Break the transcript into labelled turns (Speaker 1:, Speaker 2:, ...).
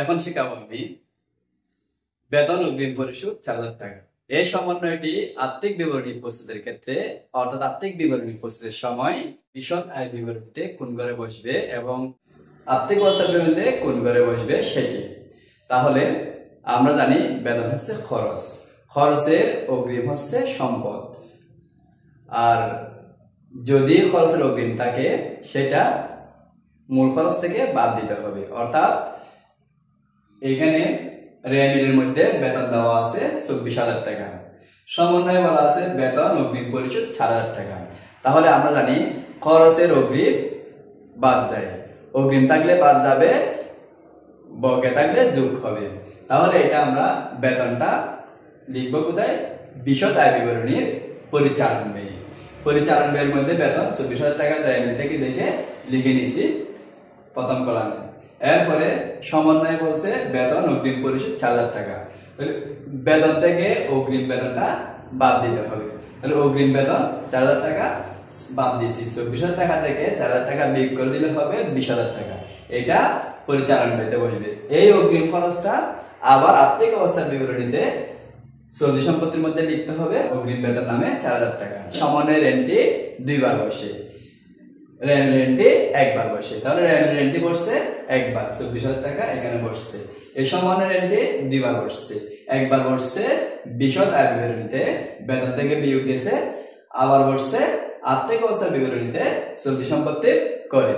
Speaker 1: এখন শিখাবো আমি বেতন অগ্রিম পরিশোধ 4,000 টাকা। এই সমন্বয়টি আর্থিক বিবরণী প্রস্তুতের ক্ষেত্রে অর্থাৎ আর্থিক বিবরণী প্রস্তুতের সময় বিশদ আয় বিবরণীতে কোন ঘরে বসবে এবং আর্থিক অবস্থা বিবরণীতে কোন ঘরে বসবে সেটি। তাহলে আমরা জানি বেতন হচ্ছে খরচ, খরচের অগ্রিম হচ্ছে সম্পদ, আর যদি খরচের অগ্রিম থাকে সেটা মূল খরচ থেকে বাদ দিতে হবে। অর্থাৎ এখানে রেমিলের মধ্যে বেতন দেওয়া আছে 24,000 টাকা, সমন্বয়ে বলা আছে বেতন অগ্রিম পরিশোধ 4,000 টাকা। তাহলে আমরা জানি খরচের অগ্রিম বাদ যায়, অগ্রিম থাকলে বাদ যাবে, বকে থাকলে যোগ হবে। তাহলে এটা আমরা বেতনটা লিখবো কোথায়? বিশদ আয় বিবরণীর পরিচালন ব্যয়। পরিচালন ব্যয়ের মধ্যে বেতন 24,000 টাকা রেমিল থেকে দেখে লিখে নিছি প্রথম কলামে। এরপরে সমন্বয় বলছে বেতন অগ্রিম পরিশোধ 4,000 টাকা, বেতন থেকে অগ্রিম বেতনটা বাদ দিতে হবে। তাহলে অগ্রিম বেতন 4,000 টাকা বাদ দিয়েছি, 24,000 টাকা থেকে 4,000 টাকা বিয়োগ করে দিলে হবে 20,000 টাকা। এটা পরিচালন ব্যয়তে বসবে। এই অগ্রিম খরচটা আবার আর্থিক অবস্থার বিবরণীতে চলতি সম্পত্তির মধ্যে লিখতে হবে অগ্রিম বেতন নামে 4,000 টাকা। সমন্বয়ের এন্ট্রি দুইবার বসে, রেমিল এন্ট্রি একবার বসে। তাহলে রেমিল এন্ট্রি বসছে একবার, 24,000 টাকা এখানে বসছে। এই সমন্বয়ের এন্ট্রি দুইবার বসছে, একবার বসছে বিশদ আয় বিবরণীতে বেতন থেকে বিয়োগ গেছে, আবার বসছে আর্থিক অবস্থার বিবরণীতে চলতি সম্পত্তির করে।